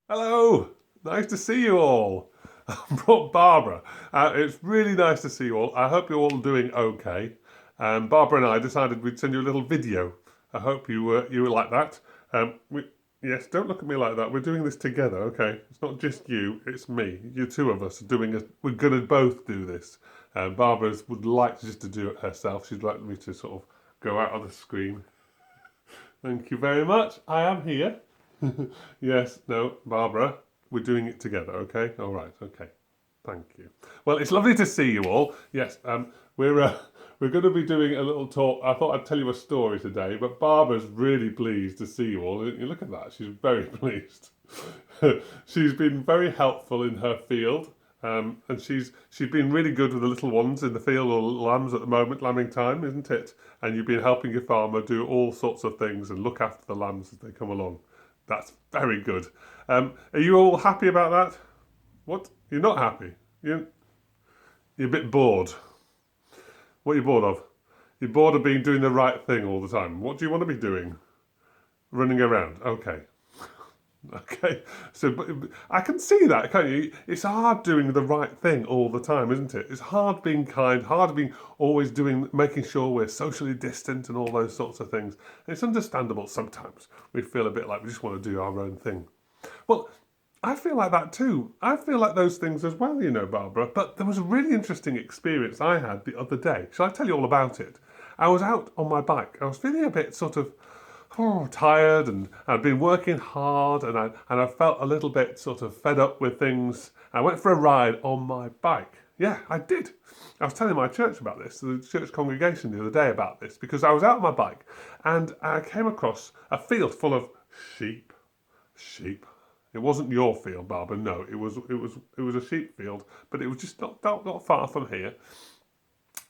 Hello, nice to see you all. I brought Barbara. It's really nice to see you all. I hope you're all doing okay. Barbara and I decided we'd send you a little video. I hope you were like that. Yes, don't look at me like that. We're doing this together, okay? It's not just you, it's me. You two of us are doing it. We're going to both do this. Barbara would like just to do it herself. She'd like me to sort of go out on the screen. Thank you very much. I am here. Yes, no, Barbara, we're doing it together, okay? All right, okay. Thank you. Well, it's lovely to see you all. Yes, we're uh, we're going to be doing a little talk. I thought I'd tell you a story today, but Barbara's really pleased to see you all. You look at that; she's very pleased. She's been very helpful in her field, and she's been really good with the little ones in the field or lambs at the moment, lambing time, isn't it? And you've been helping your farmer do all sorts of things and look after the lambs as they come along. That's very good. Are you all happy about that? What? You're not happy? You're a bit bored. What are you bored of? You're bored of being doing the right thing all the time. What do you want to be doing? Running around. Okay. Okay. So but I can see that, can't you? It's hard doing the right thing all the time, isn't it? It's hard being kind, hard being always doing, making sure we're socially distant and all those sorts of things. And it's understandable sometimes. We feel a bit like we just want to do our own thing. Well, I feel like that too. I feel like those things as well, Barbara. But there was a really interesting experience I had the other day. Shall I tell you all about it? I was out on my bike. I was feeling a bit sort of tired, and I'd been working hard, and I felt a little bit sort of fed up with things. I went for a ride on my bike. Yeah, I did. I was telling my church about this, the church congregation the other day about this, because I was out on my bike and I came across a field full of sheep. Sheep. It wasn't your field, Barbara. No, it was a sheep field, but it was just not far from here.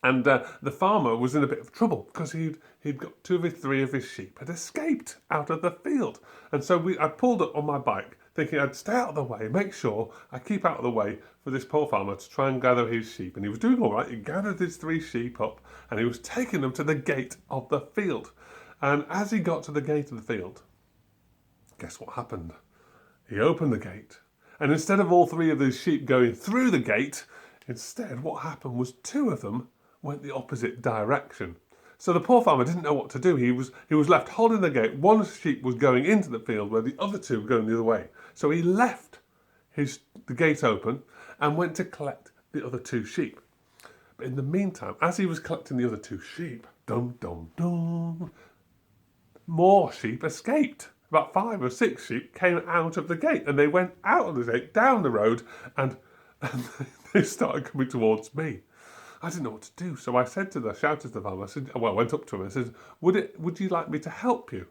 And the farmer was in a bit of trouble because he'd got two of his three of his sheep had escaped out of the field, and so I pulled up on my bike thinking I'd stay out of the way, make sure I keep out of the way for this poor farmer to try and gather his sheep. And he was doing all right. He gathered his three sheep up and he was taking them to the gate of the field. And as he got to the gate of the field, guess what happened? He opened the gate, and instead of all three of those sheep going through the gate, instead what happened was two of them went the opposite direction. So the poor farmer didn't know what to do. He was left holding the gate. One sheep was going into the field where the other two were going the other way. So he left the gate open and went to collect the other two sheep. But in the meantime, as he was collecting the other two sheep, dum dum dum, more sheep escaped. About five or six sheep came out of the gate, and they went out of the gate down the road, and they started coming towards me. I didn't know what to do, so I shouted to the farmer. I went up to him and said, "Would you like me to help you?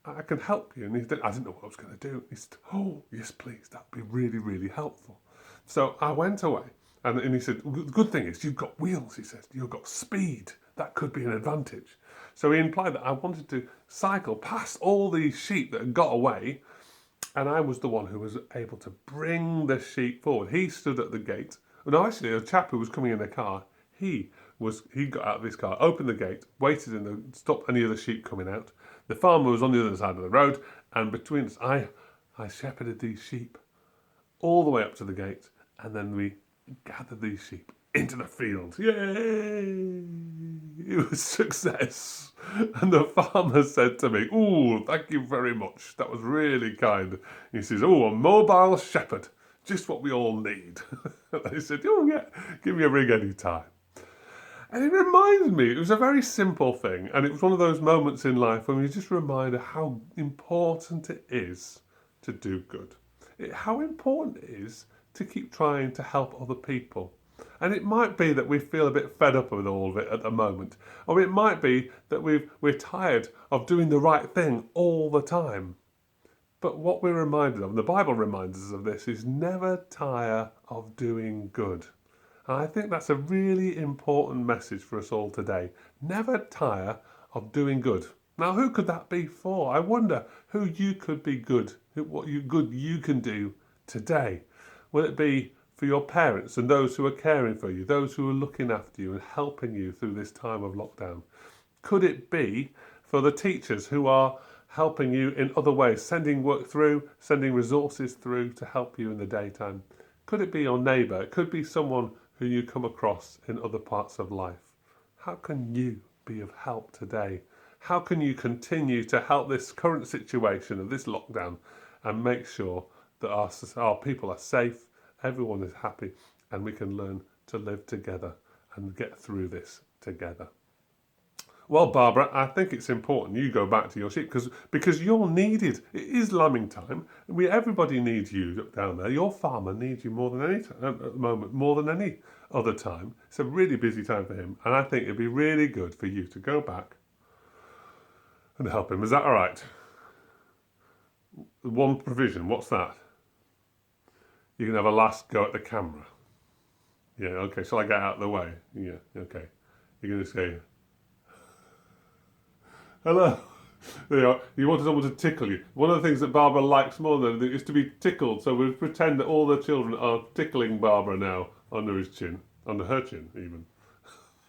I can help you." And I didn't know what I was going to do. He said, "Oh, yes, please. That'd be really, really helpful." So I went away, and he said, "The good thing is you've got wheels." He says, "You've got speed. That could be an advantage." So he implied that I wanted to cycle past all these sheep that had got away, and I was the one who was able to bring the sheep forward. He stood at the gate. No, actually, a chap who was coming in the car, he got out of his car, opened the gate, waited in the stop any of the sheep coming out. The farmer was on the other side of the road, and between us, I shepherded these sheep all the way up to the gate, and then we gathered these sheep into the field. Yay! It was success. And the farmer said to me, "Ooh, thank you very much. That was really kind." He says, "Oh, a mobile shepherd. Just what we all need." And I said, "Oh, yeah, give me a ring any time." And it reminded me, it was a very simple thing, and it was one of those moments in life when you just remind how important it is to do good. How important it is to keep trying to help other people. And it might be that we feel a bit fed up with all of it at the moment, or it might be that we're tired of doing the right thing all the time. But what we're reminded of, and the Bible reminds us of this, is never tire of doing good. And I think that's a really important message for us all today. Never tire of doing good. Now, who could that be for? I wonder who you could be good, what good you can do today. Will it be for your parents and those who are caring for you, those who are looking after you and helping you through this time of lockdown? Could it be for the teachers who are helping you in other ways, sending work through, sending resources through to help you in the daytime. Could it be your neighbour? It could be someone who you come across in other parts of life. How can you be of help today? How can you continue to help this current situation of this lockdown and make sure that our people are safe, everyone is happy, and we can learn to live together and get through this together? Well, Barbara, I think it's important you go back to your sheep because you're needed. It is lambing time. Everybody needs you down there. Your farmer needs you more than any time at the moment, more than any other time. It's a really busy time for him, and I think it'd be really good for you to go back and help him. Is that all right? One provision. What's that? You can have a last go at the camera. Yeah. Okay. Shall I get out of the way? Yeah. Okay. You're going to say, hello. There you are. You wanted someone to tickle you. One of the things that Barbara likes more than anything is to be tickled. So we'll pretend that all the children are tickling Barbara now under his chin, under her chin even.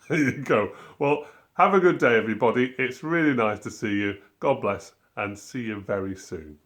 There you go. Well, have a good day, everybody. It's really nice to see you. God bless, and see you very soon.